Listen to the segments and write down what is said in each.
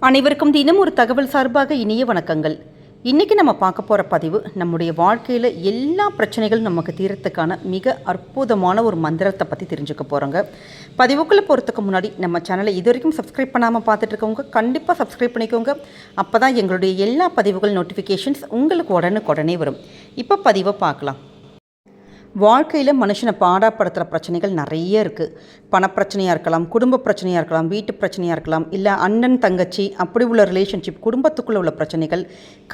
அனைவருக்கும் தினம் ஒரு தகவல் சார்பாக இனிய வணக்கங்கள். இன்றைக்கி நம்ம பார்க்க போகிற பதிவு நம்முடைய வாழ்க்கையில் எல்லா பிரச்சனைகளும் நமக்கு தீரத்துக்கான மிக அற்புதமான ஒரு மந்திரத்தை பற்றி தெரிஞ்சுக்க போகிறோங்க. பதிவுக்குள்ளே போகிறதுக்கு முன்னாடி நம்ம சேனலை இது வரைக்கும் சப்ஸ்கிரைப் பண்ணாமல் பார்த்துட்டு இருக்கவங்க கண்டிப்பாக சப்ஸ்கிரைப் பண்ணிக்கோங்க. அப்போ தான் எங்களுடைய எல்லா பதிவுகள் நோட்டிஃபிகேஷன்ஸ் உங்களுக்கு உடனுக்குடனே வரும். இப்போ பதிவை பார்க்கலாம். வாழ்க்கையில் மனுஷனை பாடாப்படுத்துகிற பிரச்சனைகள் நிறைய இருக்குது. பணப்பிரச்சனையாக இருக்கலாம், குடும்ப பிரச்சனையாக இருக்கலாம், வீட்டு பிரச்சனையாக இருக்கலாம், இல்லை அண்ணன் தங்கச்சி அப்படி உள்ள ரிலேஷன்ஷிப், குடும்பத்துக்குள்ளே உள்ள பிரச்சனைகள்,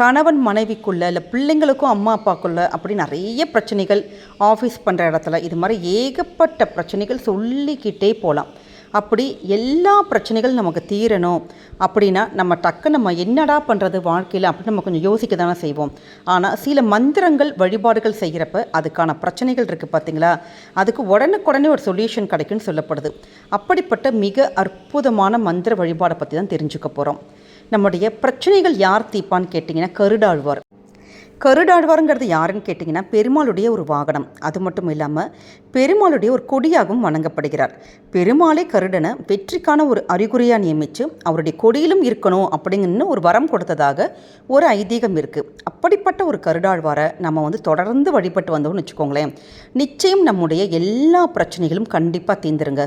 கணவன் மனைவிக்குள்ளே, இல்லை பிள்ளைங்களுக்கும் அம்மா அப்பாக்குள்ளே, அப்படி நிறைய பிரச்சனைகள், ஆஃபீஸ் பண்ணுற இடத்துல இது மாதிரி ஏகப்பட்ட பிரச்சனைகள் சொல்லிக்கிட்டே போகலாம். அப்படி எல்லா பிரச்சனைகளும் நமக்கு தீரணும் அப்படின்னா நம்ம என்னடா பண்ணுறது வாழ்க்கையில் அப்படின்னு நம்ம கொஞ்சம் யோசிக்க தானே செய்வோம். ஆனால் சில மந்திரங்கள் வழிபாடுகள் செய்கிறப்ப அதுக்கான பிரச்சனைகள் இருக்குது பார்த்தீங்களா, அதுக்கு உடனுக்குடனே ஒரு சொல்யூஷன் கிடைக்குன்னு சொல்லப்படுது. அப்படிப்பட்ட மிக அற்புதமான மந்திர வழிபாடை பற்றி தான் தெரிஞ்சுக்க போகிறோம். நம்முடைய பிரச்சனைகள் யார் தீர்ப்பான்னு கேட்டிங்கன்னா கருடாழ்வார். கருடாழ்வாருங்கிறது யாருன்னு கேட்டிங்கன்னா பெருமாளுடைய ஒரு வாகனம். அது மட்டும் இல்லாமல் பெருமாளுடைய ஒரு கொடியாகவும் வணங்கப்படுகிறார். பெருமாளே கருடனை வெற்றிக்கான ஒரு அறிகுறியாக நியமித்து அவருடைய கொடியிலும் இருக்கணும் அப்படிங்கன்னு ஒரு வரம் கொடுத்ததாக ஒரு ஐதீகம் இருக்குது. அப்படிப்பட்ட ஒரு கருடாழ்வாரை நம்ம தொடர்ந்து வழிபட்டு வந்தோம்னு வச்சுக்கோங்களேன், நிச்சயம் நம்முடைய எல்லா பிரச்சனைகளும் கண்டிப்பாக தீர்ந்துருங்க.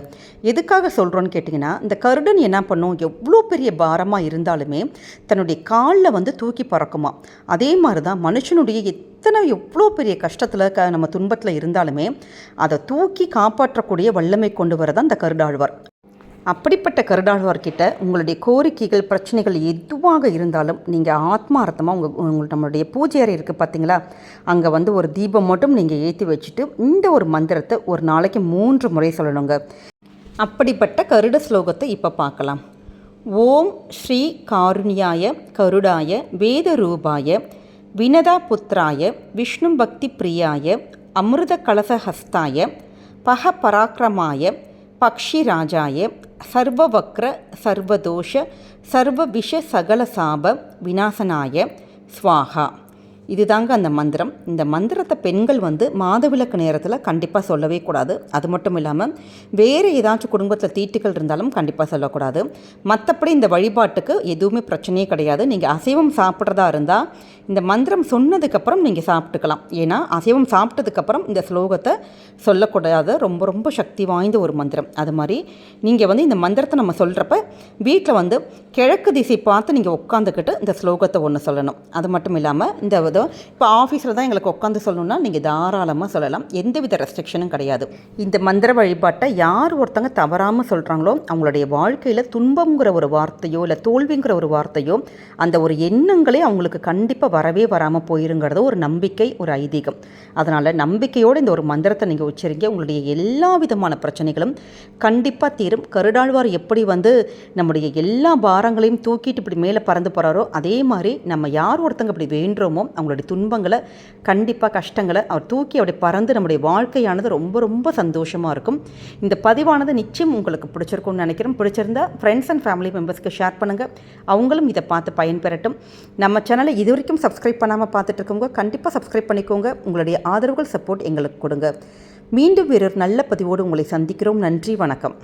எதுக்காக சொல்கிறோன்னு கேட்டிங்கன்னா, இந்த கருடன் என்ன பண்ணும், எவ்வளோ பெரிய பாரமாக இருந்தாலுமே தன்னுடைய காலில் தூக்கி பறக்குமா. அதே மாதிரி தான் மனுஷனுடைய எவ்வளோ பெரிய கஷ்டத்தில் நம்ம துன்பத்தில் இருந்தாலுமே அதை தூக்கி காப்பாற்றக்கூடிய வல்லமை கொண்டு வரதான் அந்த கருடாழ்வார். அப்படிப்பட்ட கருடாழ்வார்கிட்ட உங்களுடைய கோரிக்கைகள் பிரச்சனைகள் எதுவாக இருந்தாலும் நீங்கள் ஆத்மார்த்தமாக நம்மளுடைய பூஜை அறை இருக்குது பார்த்தீங்களா, அங்கே ஒரு தீபம் மட்டும் நீங்கள் ஏற்றி வச்சுட்டு இந்த ஒரு மந்திரத்தை ஒரு நாளைக்கு 3 முறை சொல்லணுங்க. அப்படிப்பட்ட கருட ஸ்லோகத்தை இப்போ பார்க்கலாம். ஓம் ஸ்ரீ காருண்யாய கருடாய வேதரூபாய வினதா புத்திராய விஷ்ணு பக்தி பிரியாய அமிர்த கலசஹஸ்தாய பக பராக்கிரமாய பக்ஷிராஜாய சர்வவக்ர சர்வதோஷ சர்வவிஷ சகல சாப விநாசனாய ஸ்வாஹா. இதுதாங்க அந்த மந்திரம். இந்த மந்திரத்தை பெண்கள் மாதவிலக்கு நேரத்தில் கண்டிப்பாக சொல்லவே கூடாது. அது மட்டும் இல்லாமல் வேறு ஏதாச்சும் குடும்பத்தில் தீட்டுகள் இருந்தாலும் கண்டிப்பாக சொல்லக்கூடாது. மற்றபடி இந்த வழிபாட்டுக்கு எதுவுமே பிரச்சனையே கிடையாது. நீங்கள் அசைவம் சாப்பிட்றதா இருந்தால் இந்த மந்திரம் சொன்னதுக்கப்புறம் நீங்கள் சாப்பிட்டுக்கலாம். ஏன்னா அசைவம் சாப்பிட்டதுக்கப்புறம் இந்த ஸ்லோகத்தை சொல்லக்கூடாது. ரொம்ப ரொம்ப சக்தி வாய்ந்த ஒரு மந்திரம். அது மாதிரி நீங்கள் இந்த மந்திரத்தை நம்ம சொல்கிறப்ப வீட்டில் கிழக்கு திசை பார்த்து நீங்கள் உட்காந்துக்கிட்டு இந்த ஸ்லோகத்தை ஒன்று சொல்லணும். அது மட்டும் இல்லாமல் இந்த இப்போ ஆஃபீஸில் தான் எங்களுக்கு உட்காந்து சொல்லணுன்னா நீங்கள் தாராளமாக சொல்லலாம். எந்தவித ரெஸ்ட்ரிக்ஷனும் கிடையாது. இந்த மந்திர வழிபாட்டை யார் ஒருத்தங்க தவறாமல் சொல்கிறாங்களோ அவங்களுடைய வாழ்க்கையில் துன்பங்கிற ஒரு வார்த்தையோ இல்லை தோல்விங்கிற ஒரு வார்த்தையோ அந்த ஒரு எண்ணங்களே அவங்களுக்கு கண்டிப்பாக வரவே வராமல் போயிருங்கிறது ஒரு நம்பிக்கை, ஒரு ஐதீகம். அதனால் நம்பிக்கையோடு இந்த ஒரு மந்திரத்தை நீங்கள் உச்சரிங்க. உங்களுடைய எல்லா விதமான பிரச்சனைகளும் கண்டிப்பாக தீரும். கருடாழ்வார் எப்படி நம்முடைய எல்லா பாரங்களையும் தூக்கிட்டு இப்படி மேலே பறந்து போகிறாரோ அதே மாதிரி நம்ம யார் ஒருத்தங்க இப்படி வேண்டுறோமோ அவங்களுடைய துன்பங்களை கண்டிப்பாக கஷ்டங்களை அவர் தூக்கி அப்படி பறந்து நம்முடைய வாழ்க்கையானது ரொம்ப ரொம்ப சந்தோஷமாக இருக்கும். இந்த பதிவானது நிச்சயம் உங்களுக்கு பிடிச்சிருக்கும்னு நினைக்கிறேன். பிடிச்சிருந்தா ஃப்ரெண்ட்ஸ் அண்ட் ஃபேமிலி மெம்பர்ஸ்க்கு ஷேர் பண்ணுங்கள். அவங்களும் இதை பார்த்து பயன்பெறட்டும். நம்ம சேனலை இது வரைக்கும் சப்ஸ்கிரைப் பண்ணாமல் பார்த்துட்டு இருக்கவங்க கண்டிப்பாக சப்ஸ்கிரைப் பண்ணிக்கோங்க. உங்களுடைய ஆதரவுகள் சப்போர்ட் எங்களுக்கு கொடுங்க. மீண்டும் வேறொரு நல்ல பதிவோடு உங்களை சந்திக்கிறோம். நன்றி, வணக்கம்.